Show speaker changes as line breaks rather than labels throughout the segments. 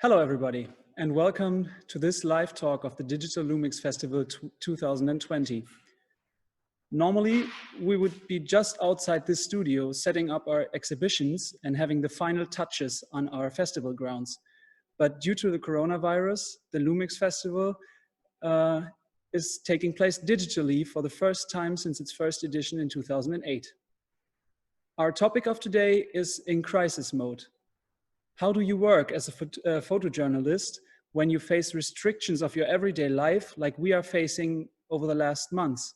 Hello, everybody, and welcome to this live talk of the Digital Lumix Festival 2020. Normally, we would be just outside this studio setting up our exhibitions and having the final touches on our festival grounds. But due to the coronavirus, the Lumix Festival is taking place digitally for the first time since its first edition in 2008. Our topic of today is in crisis mode. How do you work as a photojournalist when you face restrictions of your everyday life like we are facing over the last months?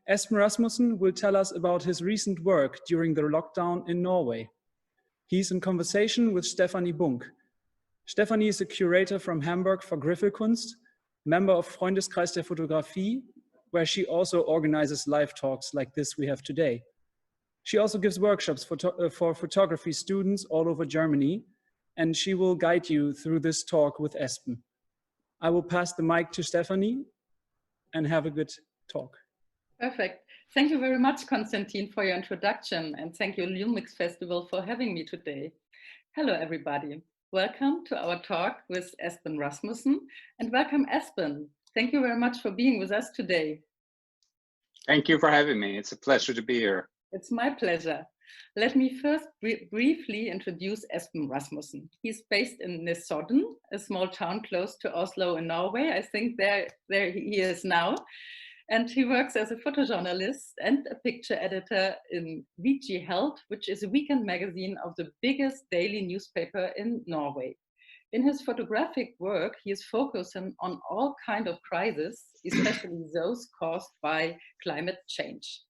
Espen Rasmussen will tell us about his recent work during the lockdown in Norway. He's in conversation with Stefanie Bunk. Stefanie is a curator from Hamburg for Griffelkunst, member of Freundeskreis der Fotografie, where she also organizes live talks like this we have today. She also gives workshops for photography students all over Germany, and she will guide you through this talk with Espen. I will pass the mic to Stefanie and have a good talk.
Perfect. Thank you very much, Konstantin, for your introduction, and thank you, Lumix Festival, for having me today. Hello, everybody. Welcome to our talk with Espen Rasmussen, and welcome, Espen. Thank you very much for being with us today.
Thank you for having me. It's a pleasure to be here.
It's my pleasure. Let me first briefly introduce Espen Rasmussen. He's based in Nesodden, a small town close to Oslo in Norway. I think there he is now. And he works as a photojournalist and a picture editor in VG Held, which is a weekend magazine of the biggest daily newspaper in Norway. In his photographic work, he is focusing on all kinds of crises, especially those caused by climate change.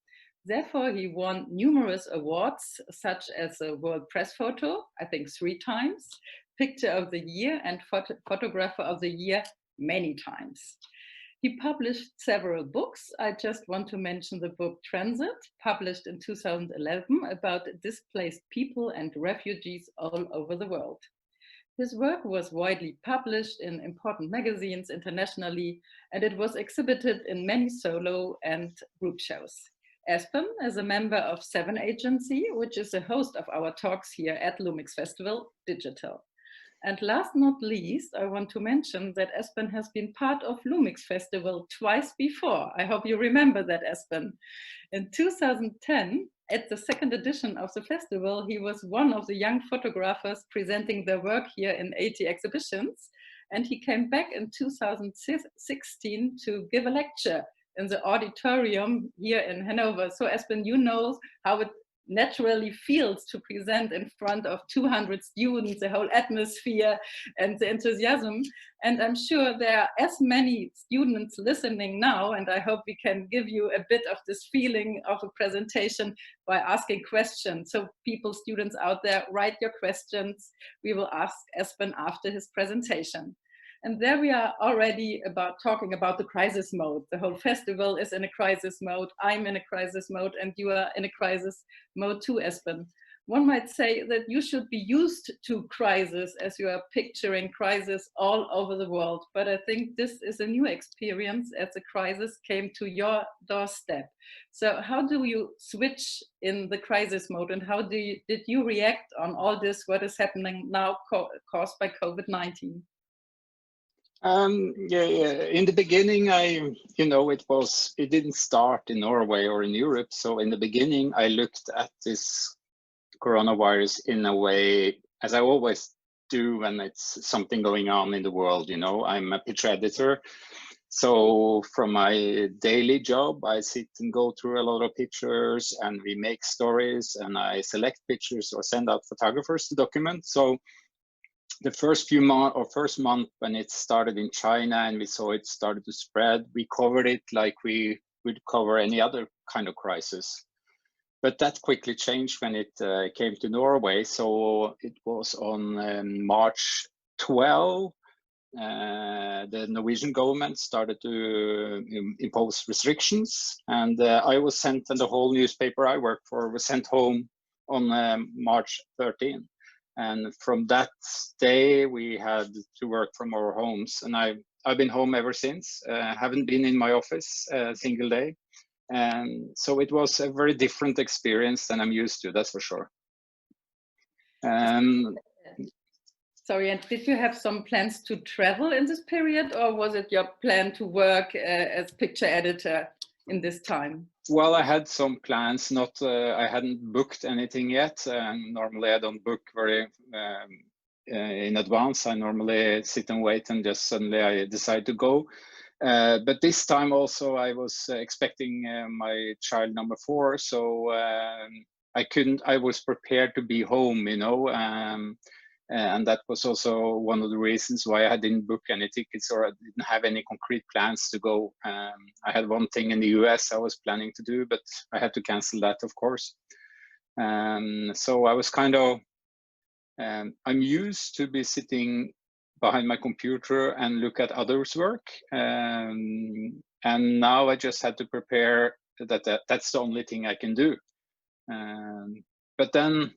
Therefore, he won numerous awards, such as the World Press Photo, I think 3 times, Picture of the Year and Photographer of the Year many times. He published several books. I just want to mention the book Transit, published in 2011, about displaced people and refugees all over the world. His work was widely published in important magazines internationally, and it was exhibited in many solo and group shows. Espen is a member of 7 Agency, which is the host of our talks here at Lumix Festival Digital. And last but not least, I want to mention that Espen has been part of Lumix Festival twice before. I hope you remember that, Espen. In 2010, at the 2nd edition of the festival, he was one of the young photographers presenting their work here in 80 exhibitions. And he came back in 2016 to give a lecture in the auditorium here in Hanover. So Espen, you know how it naturally feels to present in front of 200 students, the whole atmosphere and the enthusiasm. And I'm sure there are as many students listening now, and I hope we can give you a bit of this feeling of a presentation by asking questions. So people, students out there, write your questions. We will ask Espen after his presentation. And there we are already talking about the crisis mode. The whole festival is in a crisis mode. I'm in a crisis mode, and you are in a crisis mode too, Espen. One might say that you should be used to crisis as you are picturing crisis all over the world. But I think this is a new experience as the crisis came to your doorstep. So how do you switch in the crisis mode, and how did you react on all this, what is happening now caused by COVID-19?
In the beginning, it didn't start in Norway or in Europe. So in the beginning, I looked at this coronavirus in a way, as I always do when it's something going on in the world. You know, I'm a picture editor. So from my daily job, I sit and go through a lot of pictures, and we make stories, and I select pictures or send out photographers to document. So the first month when it started in China and we saw it started to spread, we covered it like we would cover any other kind of crisis. But that quickly changed when it came to Norway. So it was on March 12, the Norwegian government started to impose restrictions, and I was sent, and the whole newspaper I worked for was sent home on March 13. And from that day, we had to work from our homes. And I've been home ever since. Haven't been in my office a single day. And so it was a very different experience than I'm used to, that's for sure.
Sorry, and did you have some plans to travel in this period, or was it your plan to work as picture editor in this time?
Well, I had some plans, not, I hadn't booked anything yet. Normally I don't book very in advance. I normally sit and wait and just suddenly I decide to go. But this time also I was expecting my child number 4. So I was prepared to be home, you know. And that was also one of the reasons why I didn't book any tickets or I didn't have any concrete plans to go. I had one thing in the US I was planning to do, but I had to cancel that, of course. So I was kind of, I'm used to be sitting behind my computer and look at others' work. And now I just had to prepare that's the only thing I can do. But then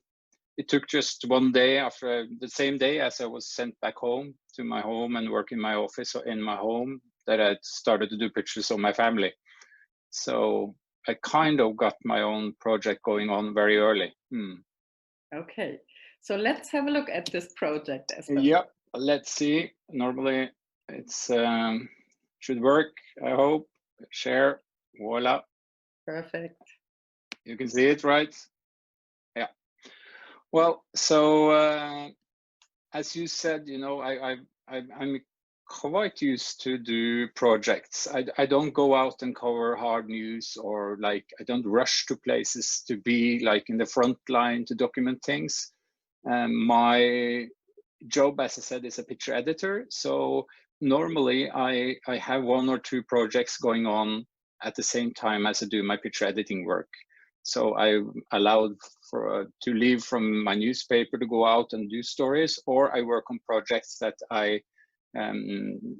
it took just one day after the same day as I was sent back home to my home and work in my office or in my home that I started to do pictures of my family. So I kind of got my own project going on very early.
Okay, so let's have a look at this project, Espen.
Yeah, let's see. Normally it's should work, I hope. Share, voila.
Perfect.
You can see it, right? Yeah. Well, so as you said, you know, I'm quite used to do projects. I don't go out and cover hard news, or like I don't rush to places to be like in the front line to document things. My job, as I said, is a picture editor. So normally I have 1 or 2 projects going on at the same time as I do my picture editing work. So I allowed to leave from my newspaper to go out and do stories, or I work on projects that I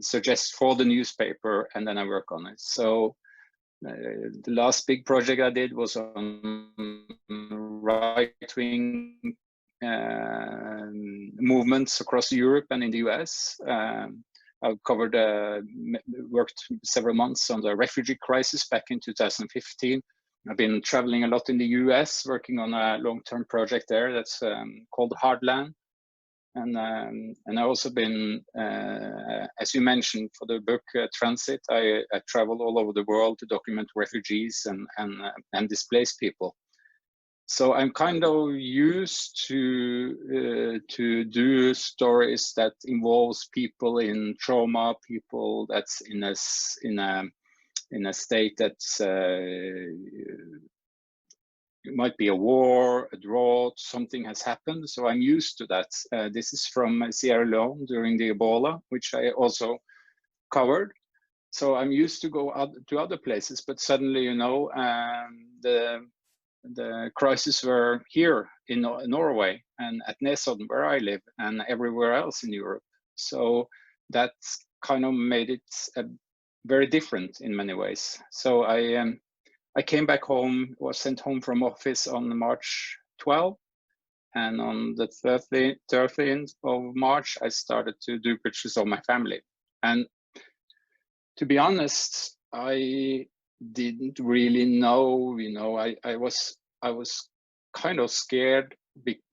suggest for the newspaper and then I work on it. So the last big project I did was on right-wing movements across Europe and in the US. I've covered, worked several months on the refugee crisis back in 2015. I've been traveling a lot in the US, working on a long-term project there that's called Hardland. And I've also been, as you mentioned, for the book Transit, I traveled all over the world to document refugees and displaced people. So I'm kind of used to do stories that involves people in trauma, people that's in a state that's it might be a war, a drought, something has happened. So I'm used to that. This is from Sierra Leone during the Ebola, which I also covered. So I'm used to go to other places, but suddenly, you know, the crises were here in Norway and at Nesodden, where I live, and everywhere else in Europe. So that kind of made it very different in many ways. So I came back home, was sent home from office on March 12, and on the 13th of March, I started to do pictures of my family. And to be honest, I didn't really know, you know, I was kind of scared,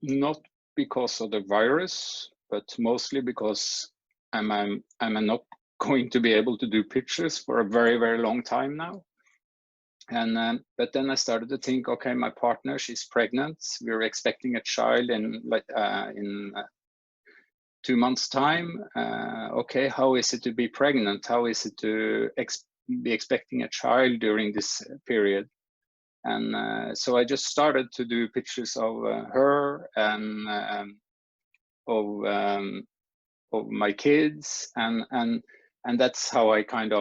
not because of the virus, but mostly because I'm not going to be able to do pictures for a very, very long time now. And but then I started to think, okay, my partner, she's pregnant. We're expecting a child in 2 months' time. Okay, how is it to be pregnant? How is it to be expecting a child during this period? And so I just started to do pictures of her and of my kids, and that's how I found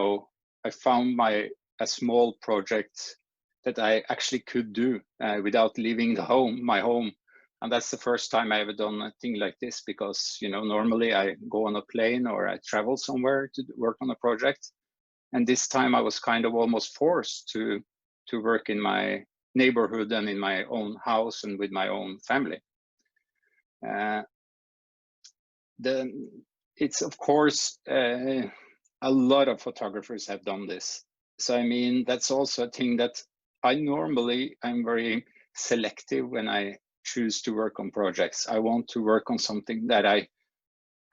a small project that I actually could do without leaving my home. And that's the first time I ever done a thing like this, because, you know, normally I go on a plane or I travel somewhere to work on a project. And this time I was kind of almost forced to work in my neighborhood and in my own house and with my own family. It's of course, a lot of photographers have done this. So I mean, that's also a thing that I'm very selective when I choose to work on projects. I want to work on something that I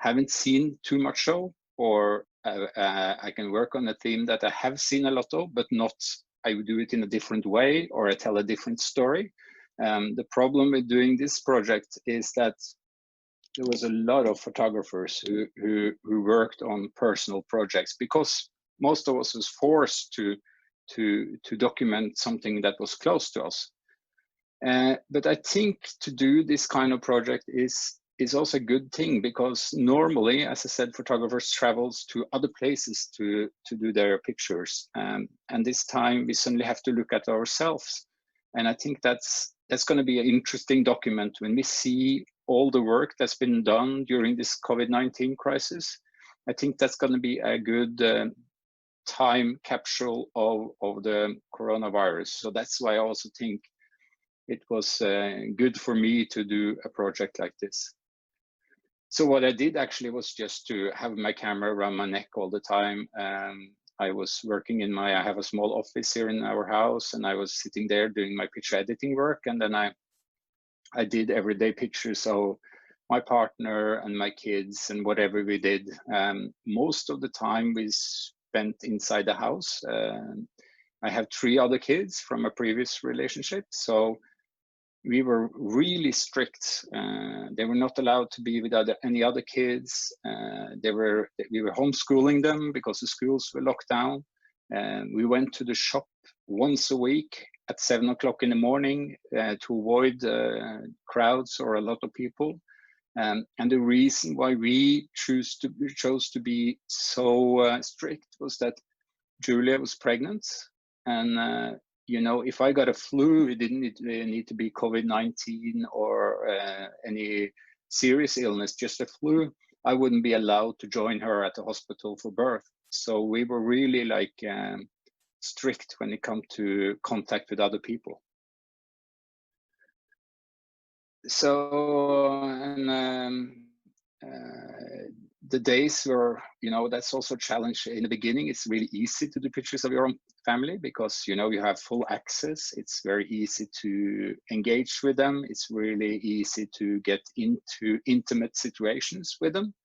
haven't seen too much of, or I can work on a theme that I have seen a lot of, but not, I would do it in a different way, or I tell a different story. The problem with doing this project is that there was a lot of photographers who worked on personal projects, because most of us was forced to document something that was close to us. But I think to do this kind of project is also a good thing, because normally, as I said, photographers travels to other places to do their pictures, and this time we suddenly have to look at ourselves. And I think that's going to be an interesting document when we see all the work that's been done during this COVID-19 crisis. I think that's going to be a good time capsule of the coronavirus. So that's why I also think it was good for me to do a project like this. So what I did actually was just to have my camera around my neck all the time. I was working I have a small office here in our house, and I was sitting there doing my picture editing work. And then I did everyday pictures of my partner and my kids and whatever we did. Most of the time we spent inside the house. I have 3 other kids from a previous relationship, so we were really strict. They were not allowed to be with any other kids. We were homeschooling them because the schools were locked down. We went to the shop once a week at 7 o'clock in the morning to avoid crowds or a lot of people. And the reason why we chose to be so strict was that Julia was pregnant, and you know, if I got a flu, it didn't need to be COVID-19 or any serious illness, just a flu, I wouldn't be allowed to join her at the hospital for birth. So we were really like strict when it comes to contact with other people. So, and the days were, you know, that's also a challenge. In the beginning, it's really easy to do pictures of your own family because, you know, you have full access. It's very easy to engage with them. It's really easy to get into intimate situations with them.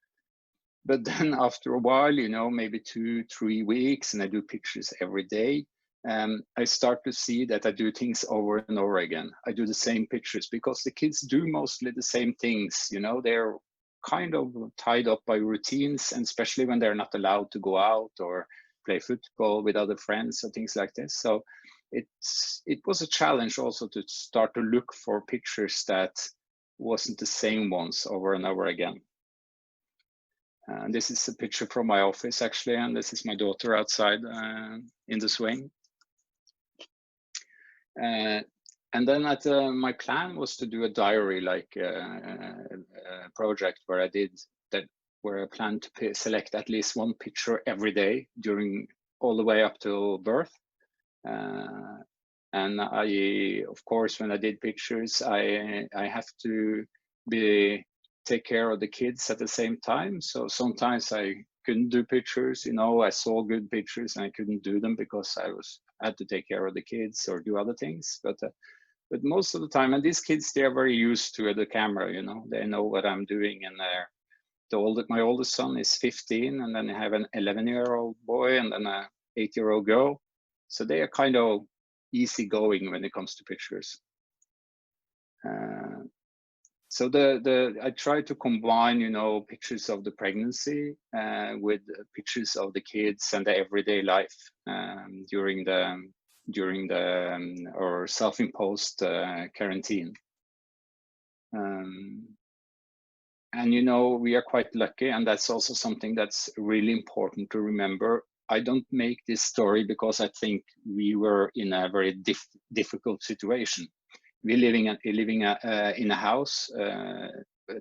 But then after a while, you know, maybe 2-3 weeks, and I do pictures every day, I start to see that I do things over and over again. I do the same pictures because the kids do mostly the same things. You know, they're kind of tied up by routines, and especially when they're not allowed to go out or play football with other friends or things like this. So it was a challenge also to start to look for pictures that wasn't the same ones over and over again. And this is a picture from my office actually, and this is my daughter outside in the swing. And then my plan was to do a diary, like a project where I did that, where I planned to select at least one picture every day during all the way up till birth. And I, of course, when I did pictures, I have to take care of the kids at the same time. So sometimes I couldn't do pictures, you know, I saw good pictures and I couldn't do them because I had to take care of the kids or do other things. But most of the time, and these kids, they are very used to the camera, you know, they know what I'm doing. And my oldest son is 15, and then I have an 11-year-old boy and then an 8-year-old girl. So they are kind of easygoing when it comes to pictures. So I try to combine, you know, pictures of the pregnancy with pictures of the kids and the everyday life during the or self-imposed quarantine. And you know, we are quite lucky, and that's also something that's really important to remember. I don't make this story because I think we were in a very difficult situation. We're living in a house,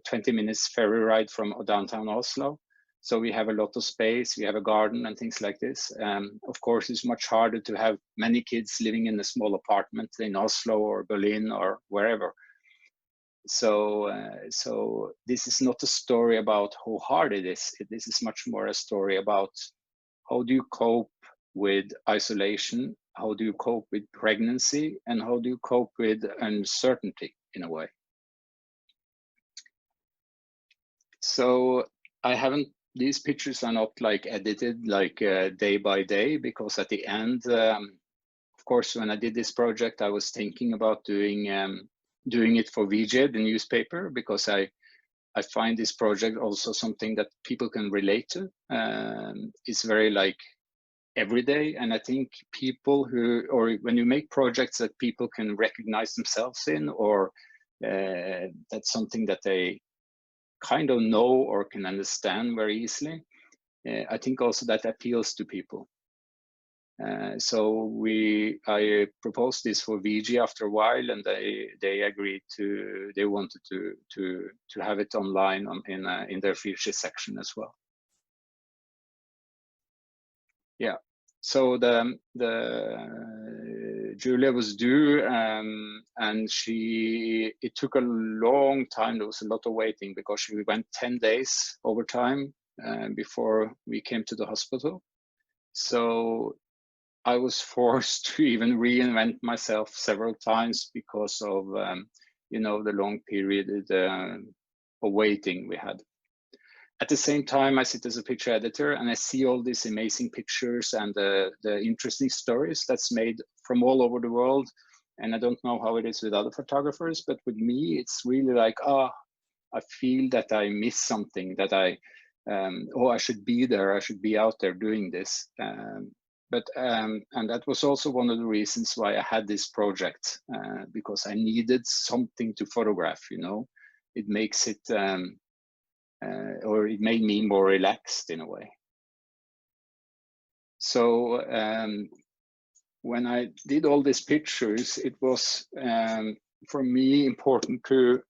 20 minutes ferry ride from downtown Oslo. So we have a lot of space, we have a garden and things like this. Of course, it's much harder to have many kids living in a small apartment in Oslo or Berlin or wherever. So this is not a story about how hard it is. This is much more a story about how do you cope with isolation, how do you cope with pregnancy, and how do you cope with uncertainty in a way. So I haven't, these pictures are not like edited like day by day, because at the end, of course, when I did this project, I was thinking about doing it for VJ, the newspaper, because I find this project also something that people can relate to. It's very like everyday, and I think people who, or when you make projects that people can recognize themselves in, or that's something that they kind of know or can understand very easily, I think also that appeals to people. So I proposed this for VG after a while, and they agreed to, they wanted to have it online in their feature section as well. Yeah. So the Julia was due, and it took a long time. There was a lot of waiting because we went 10 days over time before we came to the hospital. So I was forced to even reinvent myself several times because of you know, the long period of waiting we had. At the same time, I sit as a picture editor and I see all these amazing pictures and the interesting stories that's made from all over the world. And I don't know how it is with other photographers, but with me, it's really like, I feel that I miss something, that I should be there, I should be out there doing this. And that was also one of the reasons why I had this project, because I needed something to photograph, you know. It makes it, or it made me more relaxed in a way. So when I did all these pictures, it was for me important to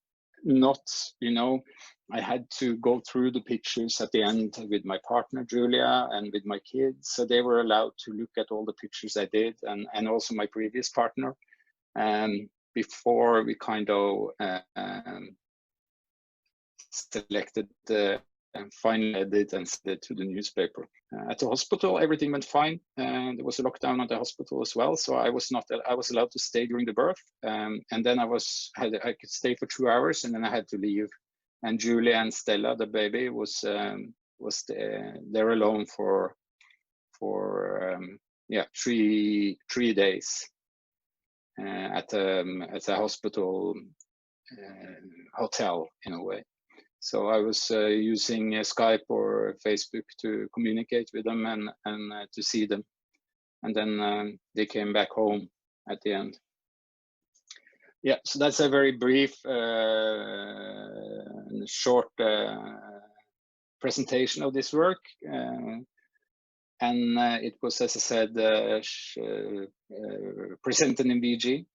not, you know, I had to go through the pictures at the end with my partner Julia and with my kids, so they were allowed to look at all the pictures I did, and also my previous partner, before we kind of selected the final edit and sent it to the newspaper. At the hospital, everything went fine. There was a lockdown at the hospital as well, so I was allowed to stay during the birth, and then I could stay for 2 hours, and then I had to leave. And Julia and Stella, the baby, was there alone for 3 days at a hospital hotel in a way. So I was using Skype or Facebook to communicate with them and to see them. And then they came back home at the end. Yeah, so that's a very brief, short presentation of this work. And it was, as I said, presented in VG.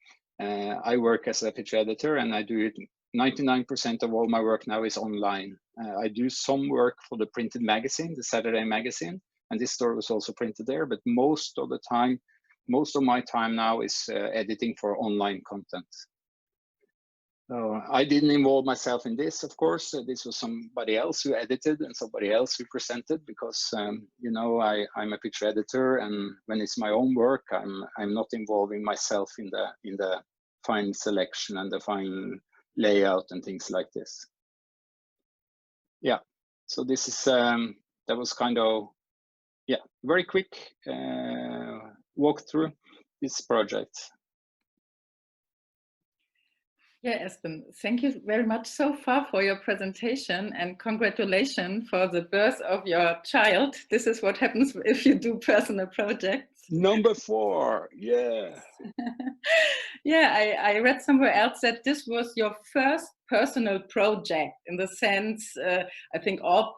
I work as a picture editor, and I do it. 99% of all my work now is online. I do some work for the printed magazine, the Saturday magazine, and this story was also printed there. But most of my time now is editing for online content. So I didn't involve myself in this, of course. This was somebody else who edited and somebody else who presented, because you know, I'm a picture editor, and when it's my own work, I'm not involving myself in the final selection and the final layout and things like this. Yeah, so this is that was kind of, yeah, very quick walk through this project.
Yeah, Espen, thank you very much so far for your presentation, and congratulations for the birth of your child. This is what happens if you do personal projects.
Number 4, yeah.
Yeah, I read somewhere else that this was your first personal project, in the sense, I think all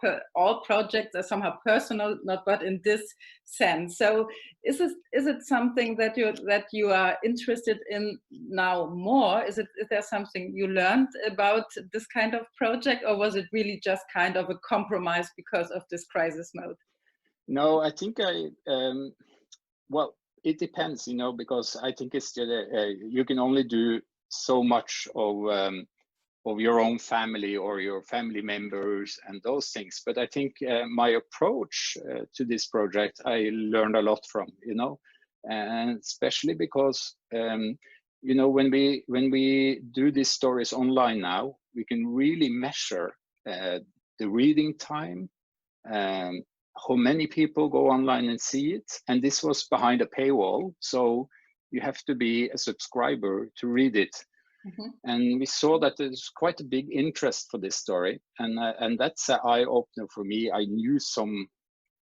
projects are somehow personal, but in this sense. So is it something that you are interested in now more? Is there something you learned about this kind of project, or was it really just kind of a compromise because of this crisis mode?
No, I think well, it depends, you know, because I think it's you can only do so much of your own family or your family members and those things. But I think my approach to this project, I learned a lot from, you know, and especially because you know, when we do these stories online now, we can really measure the reading time, how many people go online and see it. And this was behind a paywall, so you have to be a subscriber to read it.
Mm-hmm.
And we saw that there's quite a big interest for this story, and that's an eye-opener for me. I knew some,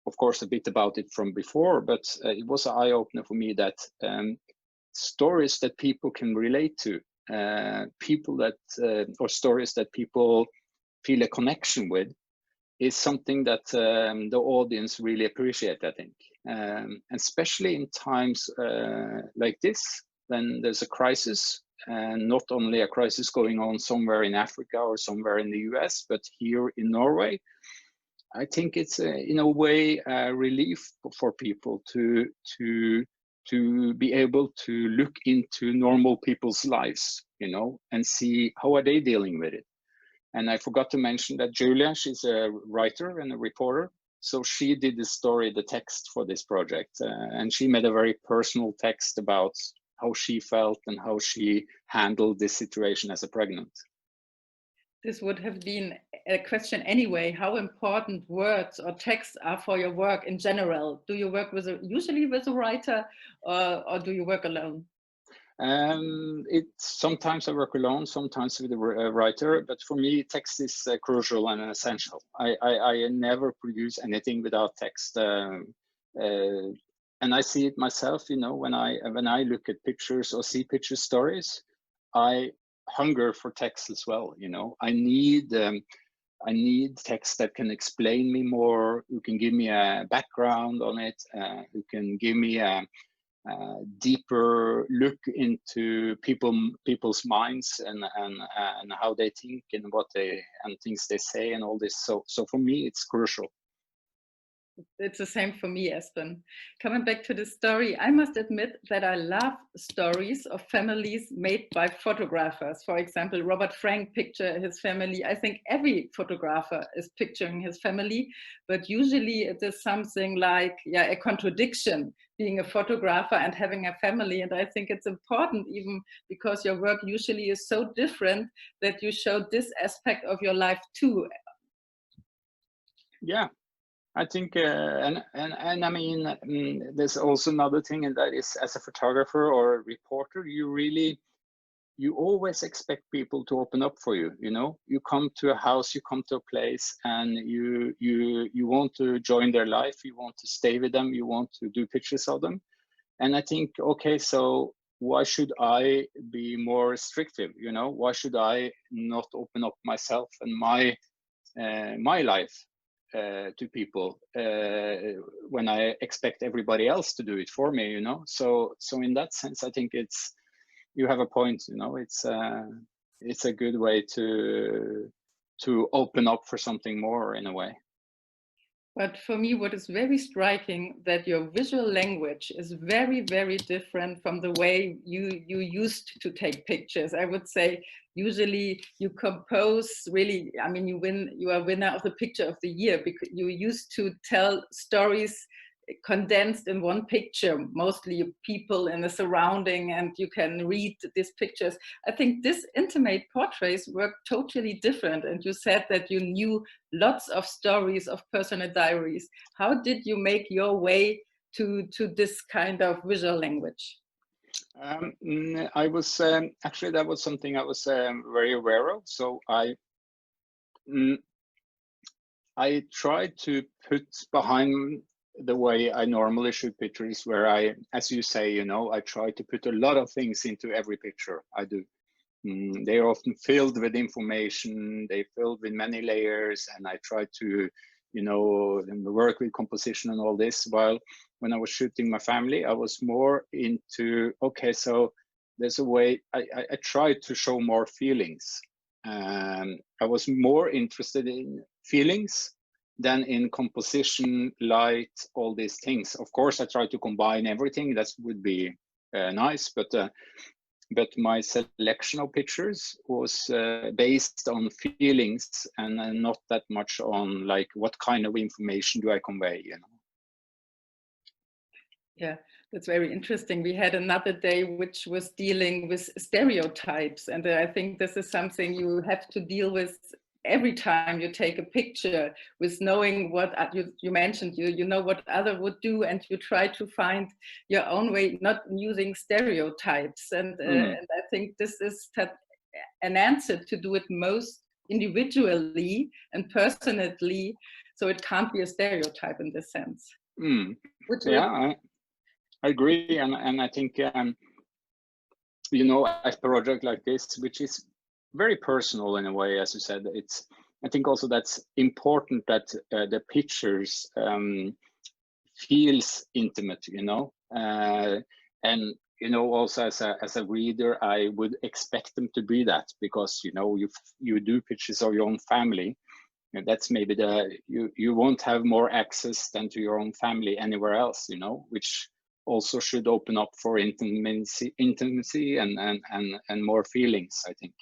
of course, a bit about it from before, but it was an eye-opener for me that stories that people can relate to, people that or stories that people feel a connection with, is something that the audience really appreciate, I think, especially in times like this, when there's a crisis, and not only a crisis going on somewhere in Africa or somewhere in the US, but here in Norway. I think it's in a way a relief for people to be able to look into normal people's lives, you know, and see how are they dealing with it. And I forgot to mention that Julia, she's a writer and a reporter, so she did the story, the text for this project, and she made a very personal text about how she felt and how she handled this situation as a pregnant.
This would have been a question anyway, how important words or texts are for your work in general. Do you work usually with a writer, or do you work alone?
Sometimes I work alone, sometimes with a writer, but for me, text is crucial and essential. I never produce anything without text. And I see it myself, you know, when I look at pictures or see picture stories, I hunger for text as well. You know, I need text that can explain me more, who can give me a background on it, who can give me a deeper look into people's minds and how they think and things they say and all this. So for me, it's crucial.
It's the same for me, Espen. Coming back to the story, I must admit that I love stories of families made by photographers. For example, Robert Frank pictured his family. I think every photographer is picturing his family, but usually it is something like, yeah, a contradiction, being a photographer and having a family. And I think it's important, even because your work usually is so different, that you show this aspect of your life too.
Yeah. I think, and I mean, there's also another thing, and that is, as a photographer or a reporter, you always expect people to open up for you. You know, you come to a house, you come to a place, and you want to join their life, you want to stay with them, you want to do pictures of them. And I think, okay, so why should I be more restrictive? You know, why should I not open up myself and my life to people when I expect everybody else to do it for me, you know? So in that sense, I think you have a point, you know, it's a good way to open up for something more in a way.
But for me, what is very striking, that your visual language is very, very different from the way you used to take pictures. I would say usually you compose really, I mean, you are winner of the picture of the year, because you used to tell stories condensed in one picture, mostly people in the surrounding, and you can read these pictures. I think this intimate portraits work totally different. And you said that you knew lots of stories of personal diaries. How did you make your way to this kind of visual language?
I was actually, that was something I was very aware of. So I tried to put behind the way I normally shoot pictures, where I, as you say, you know, I try to put a lot of things into every picture I do. They are often filled with information, they're filled with many layers, and I try to, you know, work with composition and all this. While when I was shooting my family, I was more into, okay, so there's a way, I tried to show more feelings. I was more interested in feelings than in composition, light, all these things. Of course, I try to combine everything. That would be nice, but my selection of pictures was based on feelings and not that much on like what kind of information do I convey, you know.
Yeah, that's very interesting. We had another day which was dealing with stereotypes, and I think this is something you have to deal with every time you take a picture with knowing what you mentioned, you know what other would do, and you try to find your own way, not using stereotypes. And I think this is an answer to do it most individually and personally, so it can't be a stereotype in this sense.
Yeah, I agree, and I think you know, a project like this, which is very personal in a way, as you said, I think also that's important that the pictures feels intimate, you know, and you know, also as a reader, I would expect them to be that, because you know, you do pictures of your own family, and that's maybe you won't have more access than to your own family anywhere else, you know, which also should open up for intimacy and more feelings, I think.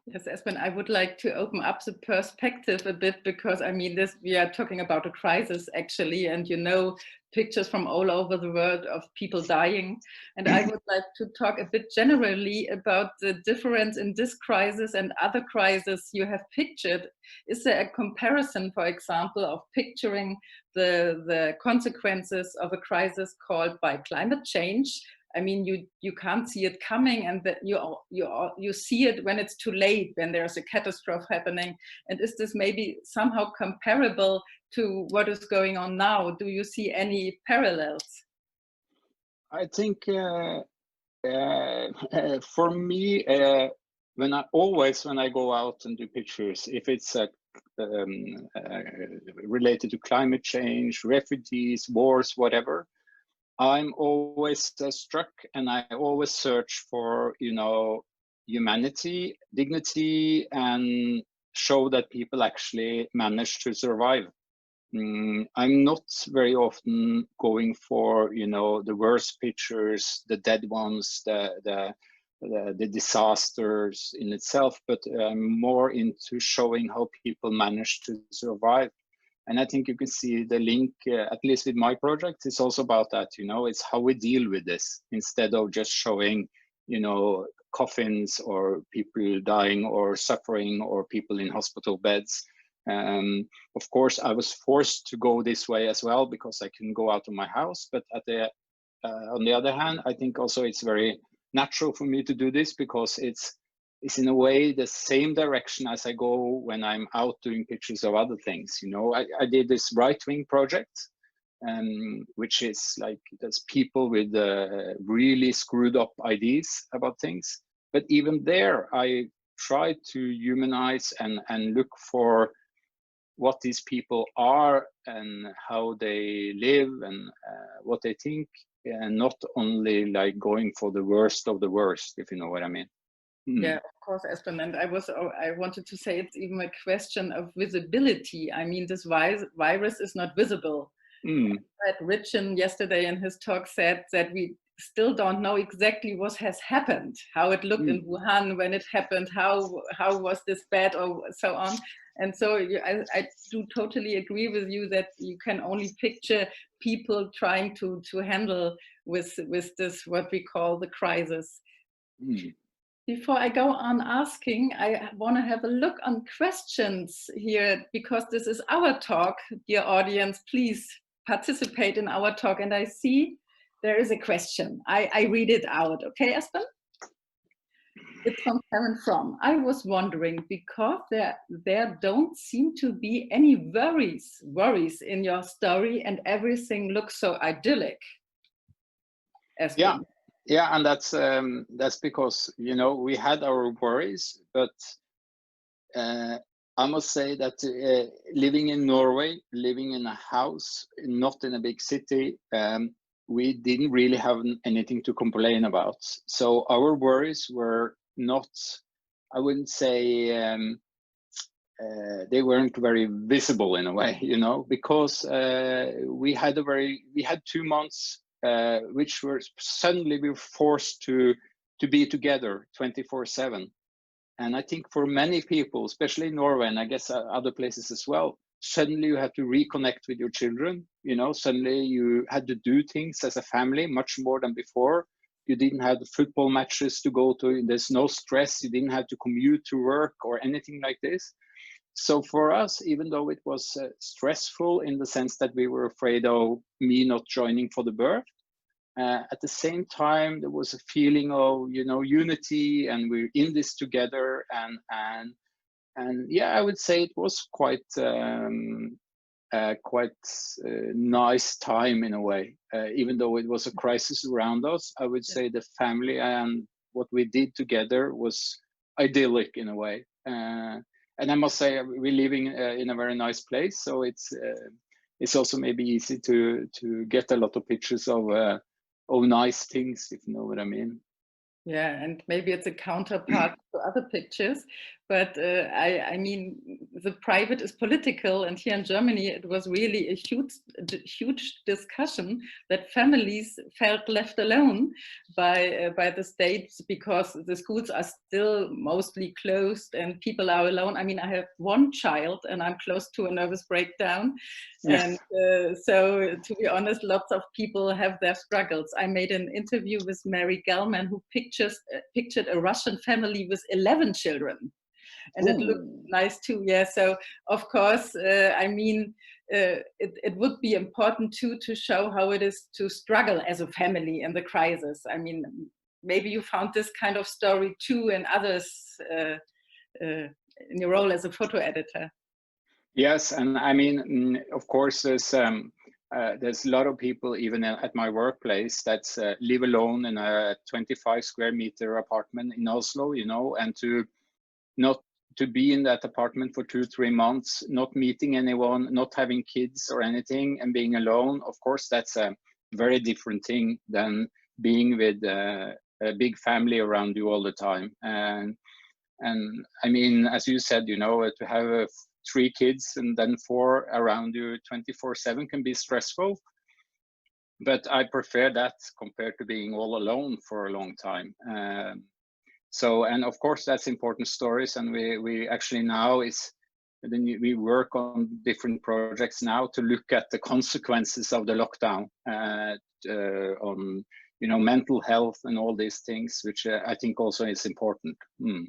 Yes, Espen, I would like to open up the perspective a bit, because I mean, we are talking about a crisis actually, and you know, pictures from all over the world of people dying. And I would like to talk a bit generally about the difference in this crisis and other crises you have pictured. Is there a comparison, for example, of picturing the consequences of a crisis called by climate change? I mean, you can't see it coming, and that you see it when it's too late, when there's a catastrophe happening. And is this maybe somehow comparable to what is going on now? Do you see any parallels?
I think for me, when I go out and do pictures, if it's related to climate change, refugees, wars, whatever, I'm always struck, and I always search for, you know, humanity, dignity, and show that people actually manage to survive. I'm not very often going for, you know, the worst pictures, the dead ones, the disasters in itself, but I'm more into showing how people manage to survive. And I think you can see the link, at least with my project, it's also about that, you know, it's how we deal with this, instead of just showing, you know, coffins or people dying or suffering or people in hospital beds. Of course, I was forced to go this way as well, because I couldn't go out of my house. But on the other hand, I think also it's very natural for me to do this, because it's in a way the same direction as I go when I'm out doing pictures of other things. You know, I did this right-wing project, which is like, there's people with really screwed up ideas about things. But even there, I try to humanize and look for what these people are and how they live and what they think, and not only like going for the worst of the worst, if you know what I mean.
Yeah, of course, Espen. And I wanted to say it's even a question of visibility. I mean, this virus is not visible. Ed Richin yesterday in his talk said that we still don't know exactly what has happened, how it looked in Wuhan when it happened, how was this bad, or so on. And so I do totally agree with you that you can only picture people trying to handle with this, what we call the crisis. Before I go on asking, I want to have a look on questions here, because this is our talk. Dear audience, please participate in our talk. And I see there is a question. I read it out. Okay, Espen? It's from Karen From. I was wondering, because there don't seem to be any worries in your story, and everything looks so idyllic. Espen.
Yeah, and that's because, you know, we had our worries, but I must say that living in Norway, living in a house, not in a big city, we didn't really have anything to complain about. So our worries were not, I wouldn't say, they weren't very visible in a way, you know, because we had 2 months which were suddenly we were forced to be together 24/7. And I think for many people, especially in Norway, and I guess other places as well, suddenly you have to reconnect with your children. You know, suddenly you had to do things as a family much more than before. You didn't have the football matches to go to. There's no stress. You didn't have to commute to work or anything like this. So for us, even though it was stressful in the sense that we were afraid of me not joining for the birth, at the same time, there was a feeling of, you know, unity, and we're in this together. And yeah, I would say it was quite nice time in a way. Even though it was a crisis around us, I would say the family and what we did together was idyllic in a way. And I must say, we're living in a very nice place, so it's also maybe easy to get a lot of pictures of nice things, if you know what I mean.
Yeah, and maybe it's a counterpart to other pictures, but I mean, the private is political, and here in Germany, it was really a huge discussion that families felt left alone by the state, because the schools are still mostly closed and people are alone. I mean, I have one child and I'm close to a nervous breakdown.
Yeah.
And so, to be honest, lots of people have their struggles. I made an interview with Mary Gellman, who pictured a Russian family with 11 children. And it looked nice too. Yeah. So, of course, I mean, it would be important too to show how it is to struggle as a family in the crisis. I mean, maybe you found this kind of story too, and others in your role as a photo editor.
Yes, and I mean, of course, there's a lot of people even at my workplace that live alone in a 25 square meter apartment in Oslo, you know, and to be in that apartment for 2-3 months, not meeting anyone, not having kids or anything, and being alone. Of course, that's a very different thing than being with a big family around you all the time. And I mean, as you said, you know, to have 3 kids and then 4 around you 24/7 can be stressful. But I prefer that compared to being all alone for a long time. So, and of course, that's important stories. And we actually now we work on different projects now to look at the consequences of the lockdown on, you know, mental health and all these things, which I think also is important.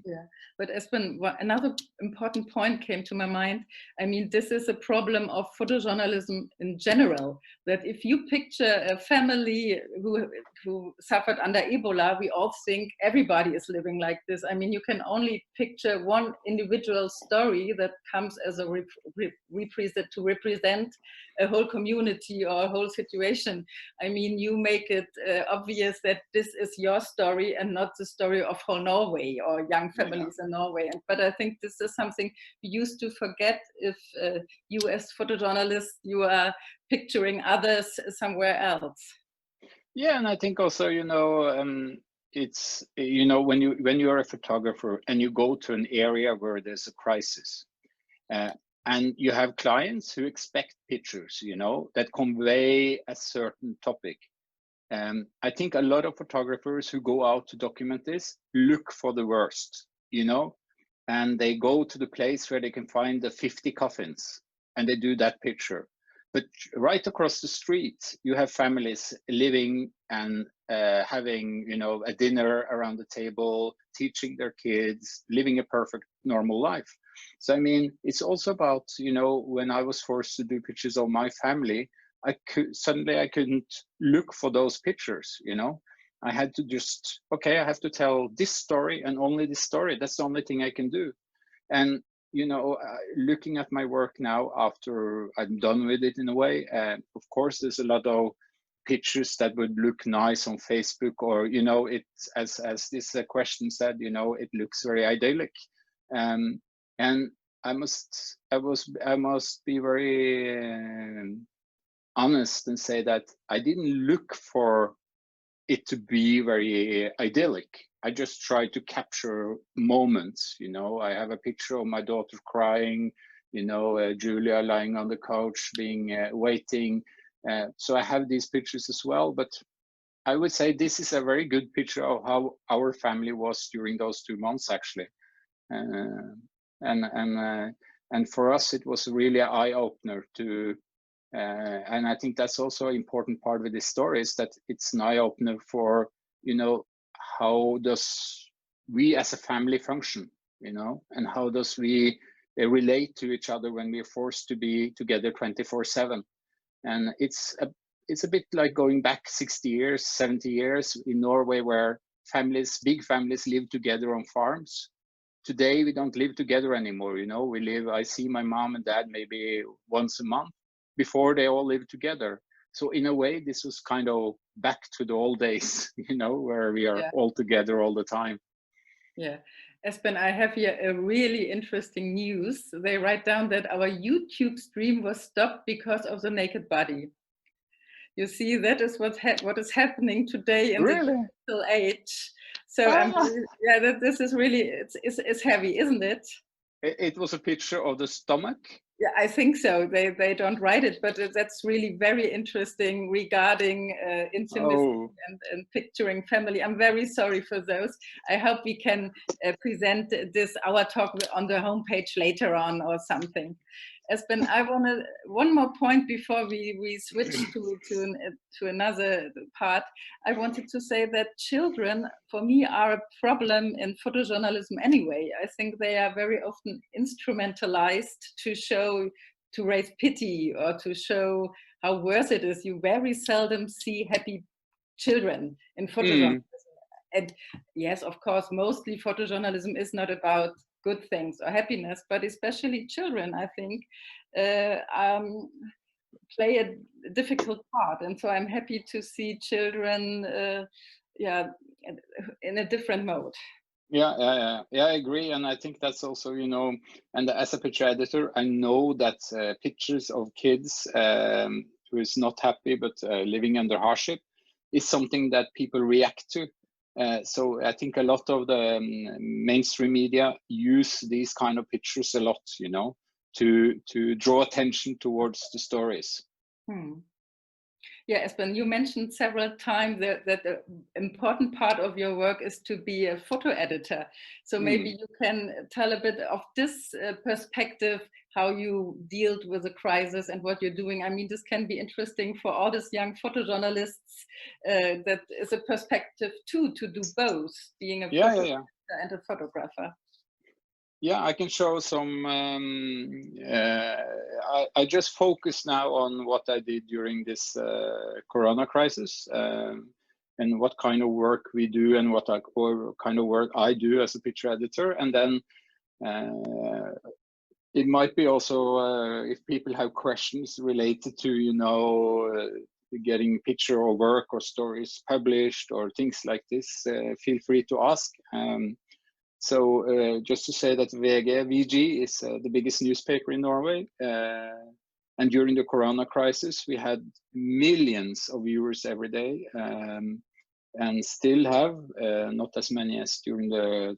Yeah, but Espen, another important point came to my mind. I mean, this is a problem of photojournalism in general, that if you picture a family who suffered under Ebola, we all think everybody is living like this. I mean, you can only picture one individual story that comes as a to represent a whole community or a whole situation. I mean, you make it obvious that this is your story and not the story of whole Norway or young families in Norway. But I think this is something we used to forget. If you as photojournalists, you are picturing others somewhere else.
Yeah, and I think also, you know, it's, you know, when you're a photographer and you go to an area where there's a crisis, and you have clients who expect pictures, you know, that convey a certain topic. I think a lot of photographers who go out to document this look for the worst, you know, and they go to the place where they can find the 50 coffins and they do that picture. But right across the street, you have families living and having, you know, a dinner around the table, teaching their kids, living a perfect normal life. So, I mean, it's also about, you know, when I was forced to do pictures of my family, I couldn't look for those pictures, you know. I had to just, okay, I have to tell this story and only this story. That's the only thing I can do. And, you know, looking at my work now after I'm done with it in a way, of course, there's a lot of pictures that would look nice on Facebook, or, you know, it's as this question said, you know, it looks very idyllic. And I must be very honest and say that I didn't look for it to be very idyllic. I just tried to capture moments, you know. I have a picture of my daughter crying, you know, Julia lying on the couch being waiting. So I have these pictures as well, but I would say this is a very good picture of how our family was during those 2 months, actually. And for us, it was really an eye-opener to, and I think that's also an important part of this story, is that it's an eye-opener for you know, how does we as a family function, you know, and how does we relate to each other when we're forced to be together 24/7. And it's a bit like going back 60 years, 70 years in Norway, where families, big families, live together on farms. Today we don't live together anymore, you know. I see my mom and dad maybe once a month. Before, they all lived together. So in a way, this was kind of back to the old days, you know, where we are all together all the time.
Yeah. Espen, I have here a really interesting news. They write down that our YouTube stream was stopped because of the naked body. You see, that is what is happening today in the digital age. So yeah, this is really, it's heavy, isn't it?
It was a picture of the stomach.
Yeah, I think so. They don't write it, but that's really very interesting regarding intimacy and picturing family. I'm very sorry for those. I hope we can present our talk on the homepage later on or something. Espen, I want one more point before we switch to another part. I wanted to say that children, for me, are a problem in photojournalism anyway. I think they are very often instrumentalized to raise pity or to show how worse it is. You very seldom see happy children in photojournalism. And yes, of course, mostly photojournalism is not about good things or happiness, but especially children, I think, play a difficult part. And so I'm happy to see children, in a different mode.
Yeah, I agree. And I think that's also, you know, and as a picture editor, I know that pictures of kids who is not happy but living under hardship is something that people react to. So I think a lot of the mainstream media use these kind of pictures a lot, you know, to draw attention towards the stories.
Yeah, Espen, you mentioned several times that the important part of your work is to be a photo editor. So maybe you can tell a bit of this perspective, how you dealt with the crisis and what you're doing. I mean, this can be interesting for all these young photojournalists. That is a perspective too, to do both, being a photo editor and a photographer.
Yeah, I can show some. I just focus now on what I did during this Corona crisis and what kind of work we do and what kind of work I do as a picture editor. And then it might be also if people have questions related to, you know, getting picture or work or stories published or things like this, feel free to ask. So just to say that VG is the biggest newspaper in Norway. And during the Corona crisis, we had millions of viewers every day and still have, not as many as during the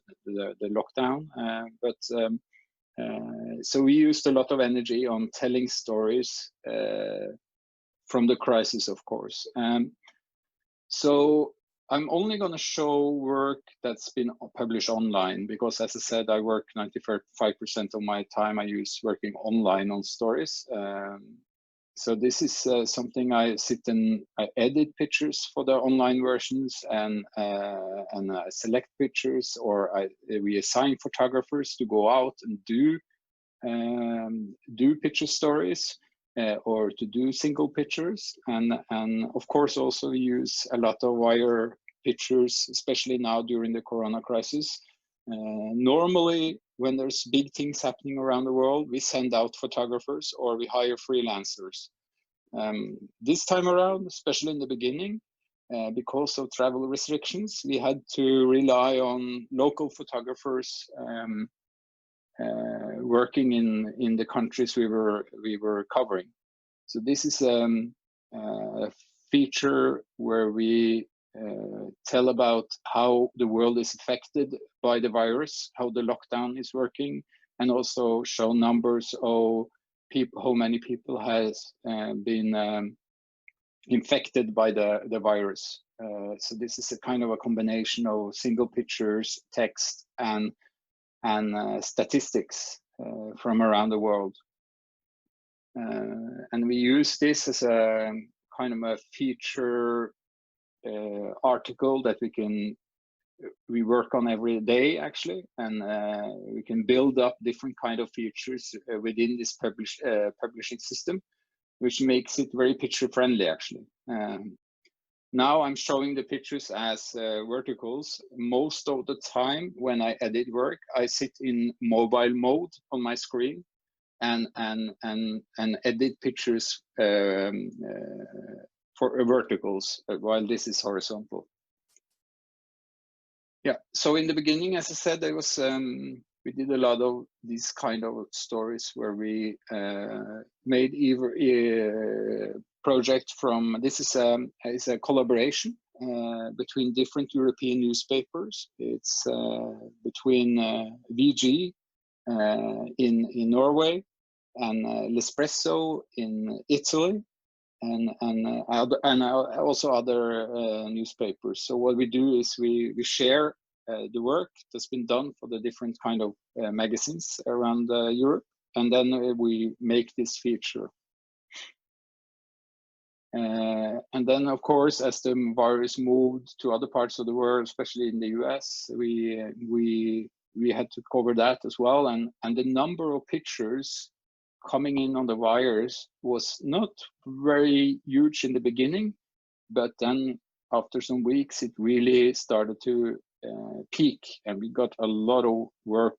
lockdown. So we used a lot of energy on telling stories from the crisis, of course. So I'm only going to show work that's been published online because, as I said, I work 95% of my time I use working online on stories. So this is something I sit and I edit pictures for the online versions and I select pictures, or we assign photographers to go out and do picture stories. Or to do single pictures, and of course also use a lot of wire pictures, especially now during the Corona crisis. Normally, when there's big things happening around the world, we send out photographers or we hire freelancers. This time around, especially in the beginning, because of travel restrictions, we had to rely on local photographers working in the countries we were covering. So this is a feature where we tell about how the world is affected by the virus, how the lockdown is working, and also show numbers of people, how many people has been infected by the virus. So this is a kind of a combination of single pictures, text, and statistics from around the world. And we use this as a kind of a feature article that we work on every day actually, and we can build up different kind of features within this publishing system, which makes it very picture friendly actually. Now I'm showing the pictures as verticals. Most of the time when I edit work, I sit in mobile mode on my screen and edit pictures for verticals while this is horizontal. Yeah, so in the beginning, as I said, there was we did a lot of these kind of stories where we made project from, this is a collaboration between different European newspapers. It's between VG in Norway and L'Espresso in Italy, and also other newspapers. So what we do is we share the work that's been done for the different kind of magazines around Europe, and then we make this feature. And then, of course, as the virus moved to other parts of the world, especially in the US, we had to cover that as well. And the number of pictures coming in on the virus was not very huge in the beginning, but then after some weeks, it really started to peak, and we got a lot of work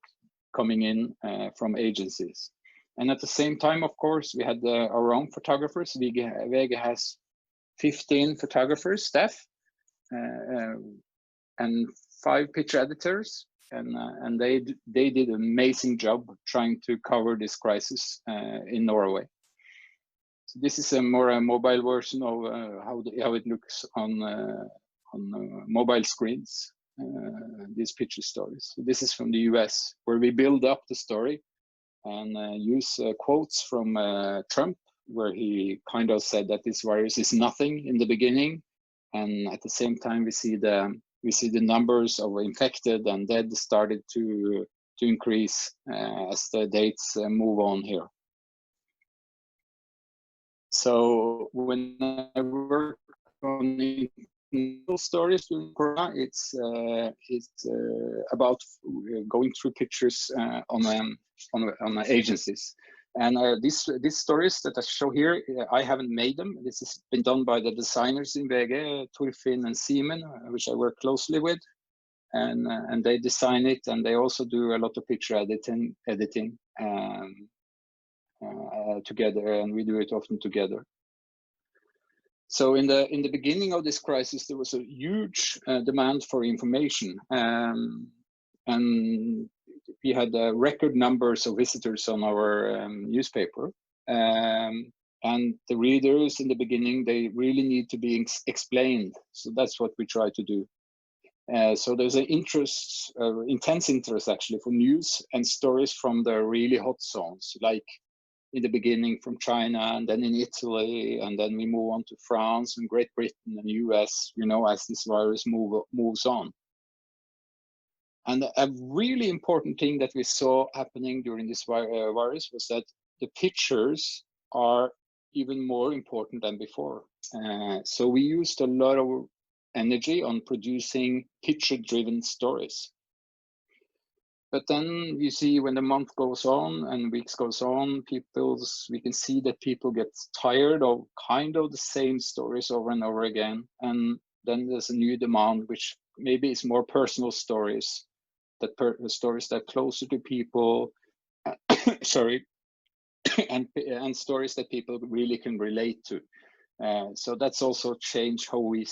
coming in from agencies. And at the same time, of course, we had our own photographers. VG has 15 photographers, staff, and 5 picture editors, and they did an amazing job trying to cover this crisis in Norway. So this is a more mobile version of how it looks on mobile screens. These picture stories. So this is from the US, where we build up the story and use quotes from Trump, where he kind of said that this virus is nothing in the beginning, and at the same time we see the numbers of infected and dead started to increase as the dates move on here. So when I work on stories during Corona, it's about going through pictures on agencies. And these stories that I show here, I haven't made them. This has been done by the designers in VG, Torfinn and Simon, which I work closely with, and they design it, and they also do a lot of picture editing together, and we do it often together. So in the beginning of this crisis, there was a huge demand for information, and we had record numbers of visitors on our newspaper, and the readers in the beginning, they really need to be explained. So that's what we try to do. So there's an interest, intense interest actually, for news and stories from the really hot zones, like in the beginning from China, and then in Italy, and then we move on to France and Great Britain and US, you know, as this virus moves on. And a really important thing that we saw happening during this virus was that the pictures are even more important than before. So we used a lot of energy on producing picture-driven stories. But then you see, when the month goes on and weeks goes on, we can see that people get tired of kind of the same stories over and over again. And then there's a new demand, which maybe is more personal stories, stories that are closer to people, sorry, and stories that people really can relate to. So that's also changed how we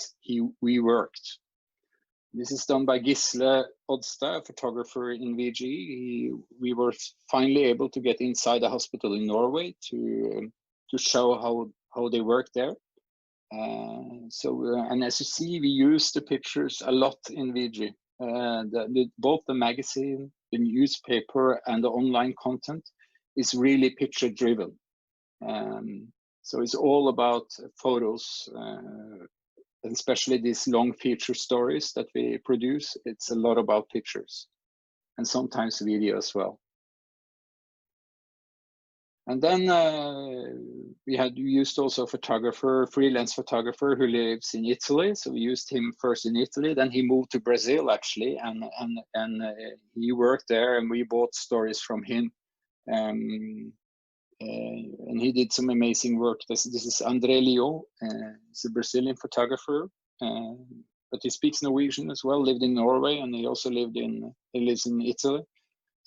worked. This is done by Gisle Odstad, a photographer in VG. We were finally able to get inside a hospital in Norway to show how they work there. And as you see, we use the pictures a lot in VG. Both the magazine, the newspaper, and the online content is really picture driven. So it's all about photos, especially these long feature stories that we produce. It's a lot about pictures, and sometimes video as well. And then we had used also a photographer, freelance photographer who lives in Italy. So we used him first in Italy, then he moved to Brazil actually, and he worked there, and we bought stories from him. And he did some amazing work. This is André Leo. He's a Brazilian photographer, but he speaks Norwegian as well. Lived in Norway, and he also he lives in Italy.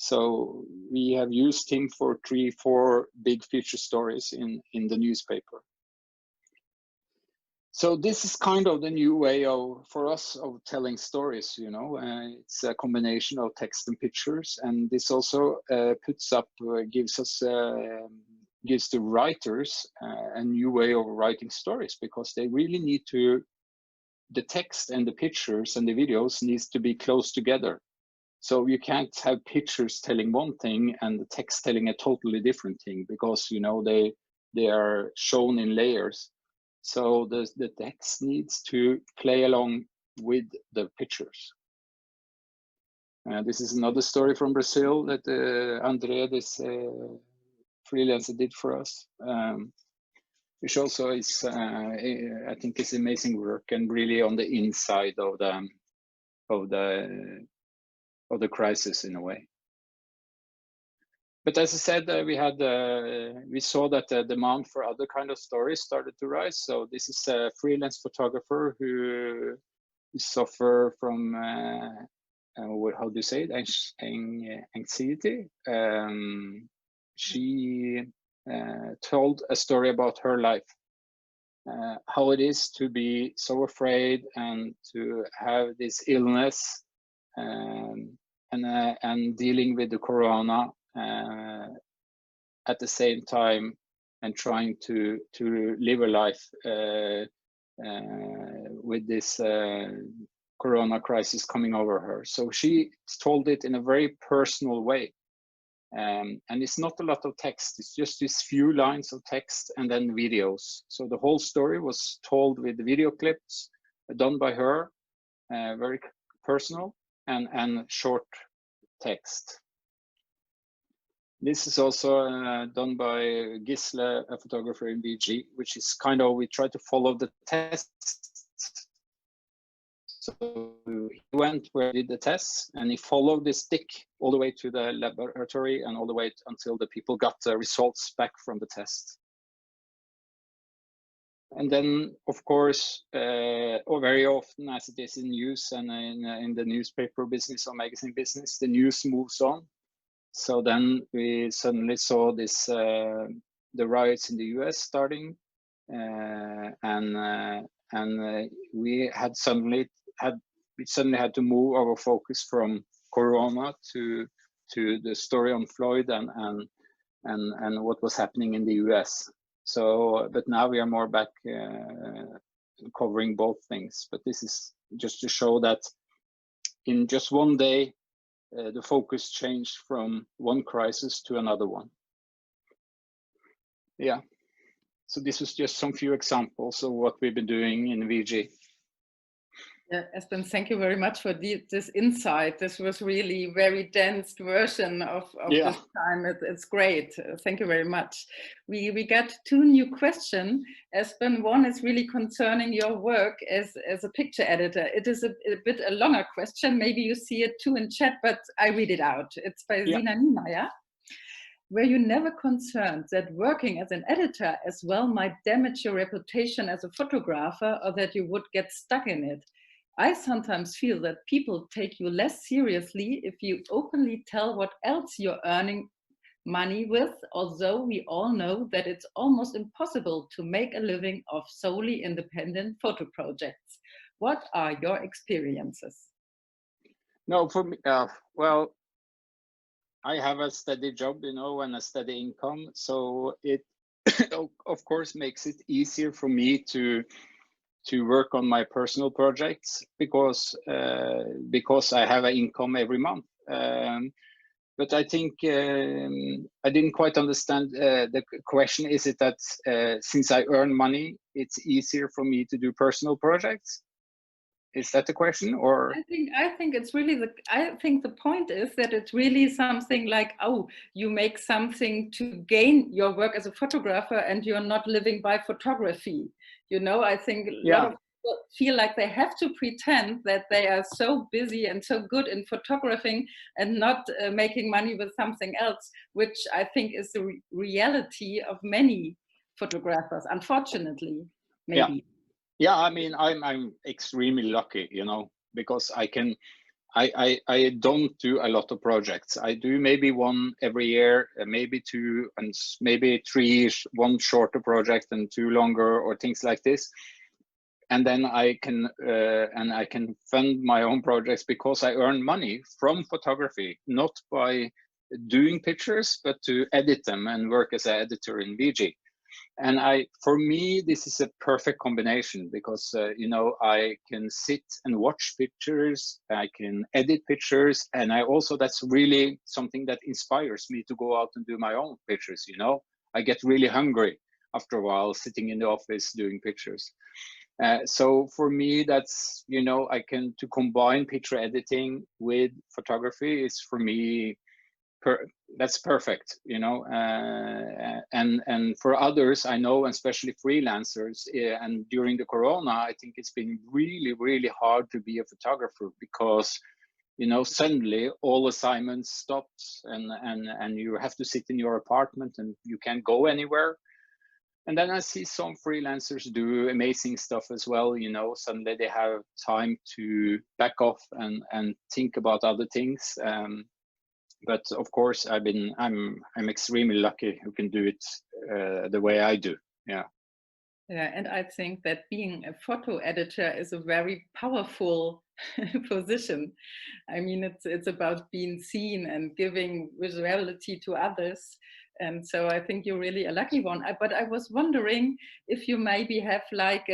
So we have used him for 3-4 big feature stories in the newspaper. So this is kind of the new way for us of telling stories, you know. It's a combination of text and pictures, and this also gives the writers a new way of writing stories, because they really need the text and the pictures and the videos needs to be close together. So you can't have pictures telling one thing and the text telling a totally different thing, because, you know, they are shown in layers. So the text needs to play along with the pictures. This is another story from Brazil that André, this freelancer, did for us, which also is, I think, is amazing work and really on the inside of the crisis in a way. But as I said, we saw that the demand for other kind of stories started to rise. So this is a freelance photographer who suffer from how do you say it? Anxiety. She told a story about her life, how it is to be so afraid and to have this illness, and dealing with the corona at the same time, and trying to live a life with this corona crisis coming over her. So she told it in a very personal way, and it's not a lot of text. It's just these few lines of text and then videos. So the whole story was told with video clips done by her, very personal, and short text. This is also done by Gisle, a photographer in VG, which is kind of, we try to follow the tests. So he went where he did the tests, and he followed the stick all the way to the laboratory and all the way until the people got the results back from the test. And then, of course, or very often, as it is in news and in the newspaper business or magazine business, the news moves on. So then we suddenly saw this, the riots in the US starting, and we suddenly had to move our focus from Corona to the story on Floyd and what was happening in the US. So, but now we are more back covering both things. But this is just to show that in just one day, the focus changed from one crisis to another one. Yeah, so this was just some few examples of what we've been doing in VG.
Yeah, Espen, thank you very much for this insight. This was really very dense version of this time. It's great. Thank you very much. We got 2 new questions. Espen, one is really concerning your work as a picture editor. It is a bit a longer question. Maybe you see it too in chat, but I read it out. It's by Zina Niemeyer. Were you never concerned that working as an editor as well might damage your reputation as a photographer, or that you would get stuck in it? I sometimes feel that people take you less seriously if you openly tell what else you're earning money with, although we all know that it's almost impossible to make a living off solely independent photo projects. What are your experiences?
No, for me, well, I have a steady job, you know, and a steady income. So it, of course, makes it easier for me to work on my personal projects because I have an income every month. But I think I didn't quite understand the question. Is it that since I earn money, it's easier for me to do personal projects? Is that the question, or?
I think it's really I think the point is that it's really something like, oh, you make something to gain your work as a photographer and you're not living by photography. You know, I think a lot of people feel like they have to pretend that they are so busy and so good in photographing and not making money with something else, which I think is the reality of many photographers, unfortunately, maybe.
Yeah, I mean, I'm extremely lucky, you know, because I don't do a lot of projects. I do maybe one every year, maybe two, and maybe three, one shorter project and two longer, or things like this. And then I can fund my own projects because I earn money from photography, not by doing pictures, but to edit them and work as an editor in VG. And for me, this is a perfect combination because, you know, I can sit and watch pictures, I can edit pictures, and that's really something that inspires me to go out and do my own pictures, you know. I get really hungry after a while sitting in the office doing pictures. So for me, that's, you know, to combine picture editing with photography is for me, that's perfect, you know. And for others, I know, especially freelancers, and during the corona, I think it's been really, really hard to be a photographer because, you know, suddenly all assignments stopped and you have to sit in your apartment and you can't go anywhere. And then I see some freelancers do amazing stuff as well, you know. Suddenly they have time to back off and think about other things. But of course, I'm extremely lucky who can do it the way I do. Yeah.
Yeah, and I think that being a photo editor is a very powerful position. I mean, it's about being seen and giving visuality to others. And so I think you're really a lucky one. But I was wondering if you maybe have like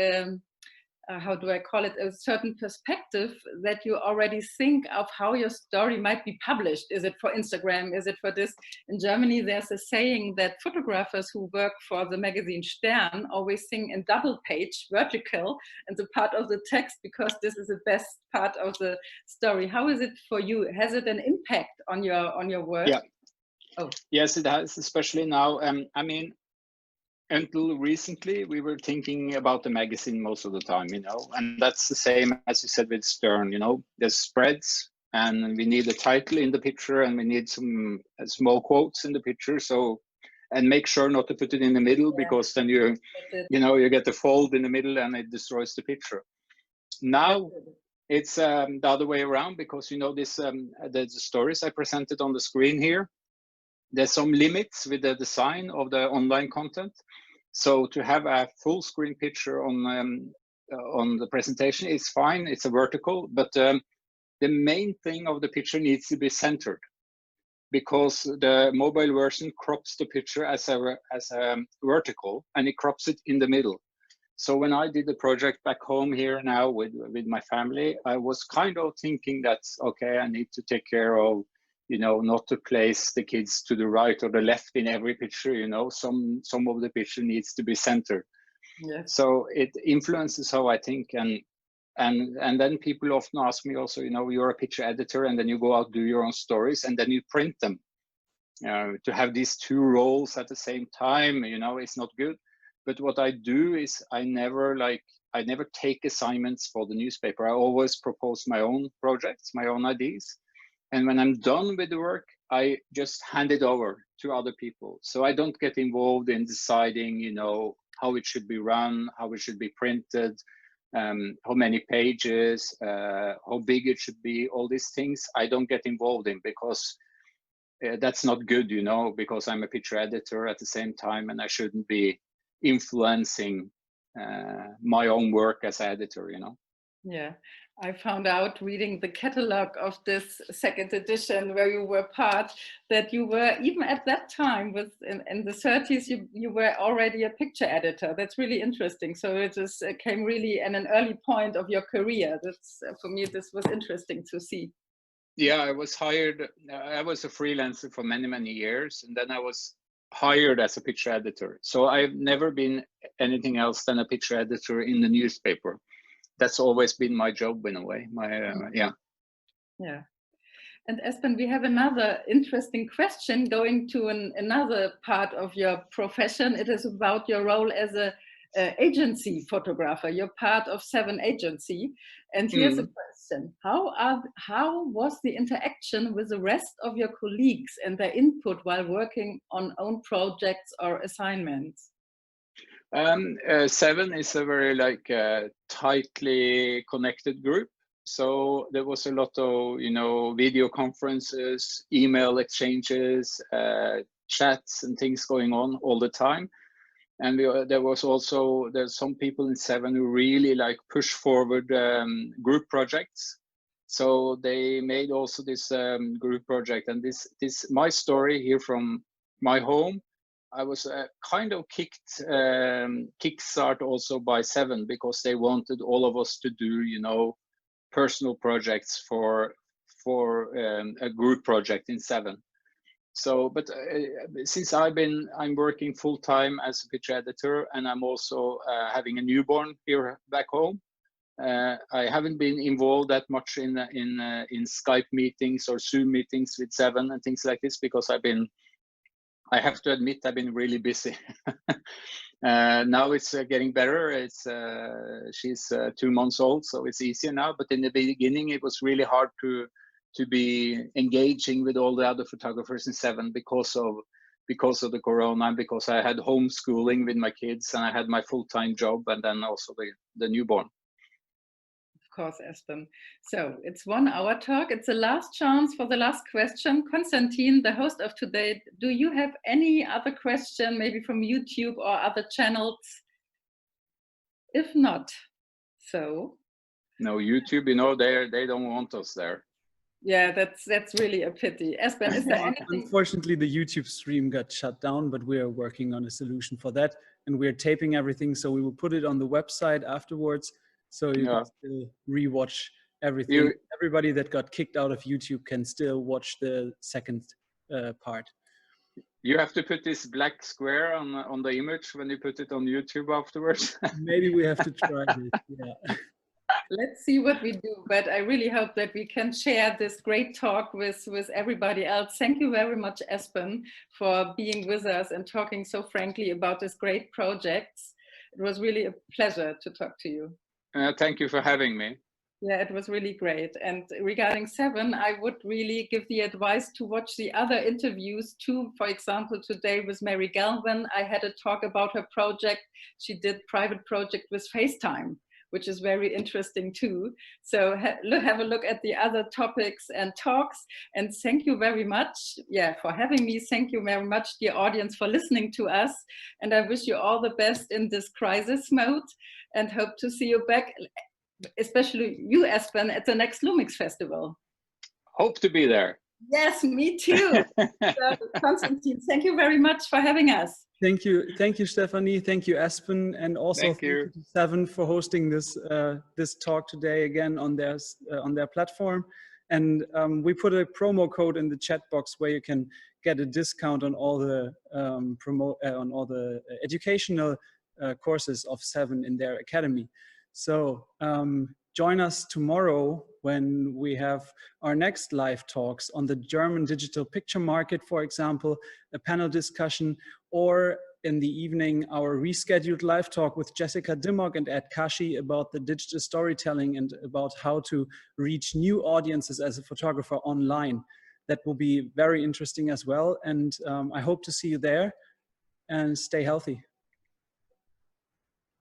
how do I call it, a certain perspective that you already think of how your story might be published. Is it for Instagram? Is it for this? In Germany, there's a saying that photographers who work for the magazine Stern always think in double page, vertical, and the part of the text, because this is the best part of the story. How is it for you? Has it an impact on your work?
Yeah. Oh. Yes, it has, especially now. I mean, until recently, we were thinking about the magazine most of the time, you know, and that's the same as you said with Stern, you know, there's spreads and we need a title in the picture and we need some small quotes in the picture. So, and make sure not to put it in the middle, because then you get the fold in the middle and it destroys the picture. Now it's the other way around, because, you know, the stories I presented on the screen here, there's some limits with the design of the online content. So to have a full screen picture on the presentation is fine. It's a vertical, but the main thing of the picture needs to be centered, because the mobile version crops the picture as a vertical, and it crops it in the middle. So when I did the project back home here now with my family, I was kind of thinking that, okay, I need to take care of, you know, not to place the kids to the right or the left in every picture, you know, some of the picture needs to be centered. Yes. So it influences how I think, and then people often ask me also, you know, you're a picture editor and then you go out, do your own stories, and then you print them. To have these two roles at the same time, you know, it's not good. But what I do is I never take assignments for the newspaper. I always propose my own projects, my own ideas. And when I'm done with the work, I just hand it over to other people. So I don't get involved in deciding, you know, how it should be run, how it should be printed, how many pages, how big it should be, all these things I don't get involved in, because that's not good, you know, because I'm a picture editor at the same time, and I shouldn't be influencing my own work as an editor, you know.
Yeah, I found out reading the catalog of this second edition where you were part, that you were, even at that time, in the 30s, you were already a picture editor. That's really interesting. So it just came really in an early point of your career. That's, for me, this was interesting to see.
Yeah, I was hired. I was a freelancer for many, many years, and then I was hired as a picture editor. So I've never been anything else than a picture editor in the newspaper. that's always been my job in a way. Yeah.
Yeah. And Espen, we have another interesting question going to another part of your profession. It is about your role as a agency photographer. You're part of 7 Agency. And here's a question. How was the interaction with the rest of your colleagues and their input while working on own projects or assignments?
7 is a very tightly connected group. So there was a lot of, video conferences, email exchanges, chats and things going on all the time. And there's some people in 7 who really push forward group projects. So they made also this group project, and this my story here from my home. I was kind of kickstart also by 7, because they wanted all of us to do, personal projects for a group project in 7. So, but since I'm working full time as a picture editor, and I'm also having a newborn here back home, I haven't been involved that much in Skype meetings or Zoom meetings with 7 and things like this, because I have to admit I've been really busy. Now it's getting better. She's 2 months old, so it's easier now. But in the beginning, it was really hard to be engaging with all the other photographers in 7 because of the corona, and because I had homeschooling with my kids, and I had my full-time job, and then also the newborn.
Of course, Espen. So it's 1 hour talk. It's the last chance for the last question. Konstantin, the host of today, do you have any other question, maybe from YouTube or other channels? If not, so.
No, YouTube, they don't want us there.
Yeah, that's really a pity. Espen, is there anything?
Unfortunately, the YouTube stream got shut down, but we are working on a solution for that, and we're taping everything, so we will put it on the website afterwards, so you can still rewatch everything. Everybody that got kicked out of YouTube can still watch the second part.
You have to put this black square on the image when you put it on YouTube afterwards.
Maybe we have to try this. Yeah.
Let's see what we do, but I really hope that we can share this great talk with everybody else. Thank you very much, Espen, for being with us and talking so frankly about this great projects. It was really a pleasure to talk to you.
Thank you for having me.
Yeah, it was really great. And regarding 7, I would really give the advice to watch the other interviews too. For example, today with Mary Galvin, I had a talk about her project. She did private project with FaceTime, which is very interesting too. So have a look at the other topics and talks. And thank you very much, for having me. Thank you very much, dear audience, for listening to us. And I wish you all the best in this crisis mode, and hope to see you back, especially you, Espen, at the next Lumix Festival.
Hope to be there.
Yes, me too. So, Konstantin, thank you very much for having us.
Thank you, Stephanie. Thank you, Espen, and also thank you to 7 for hosting this this talk today again on their platform. And we put a promo code in the chat box where you can get a discount on all the educational courses of 7 in their academy. So join us tomorrow when we have our next live talks on the German digital picture market, for example, a panel discussion, or in the evening, our rescheduled live talk with Jessica Dimmock and Ed Kashi about the digital storytelling and about how to reach new audiences as a photographer online. That will be very interesting as well. And I hope to see you there, and stay healthy.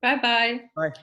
Bye-bye.
Bye.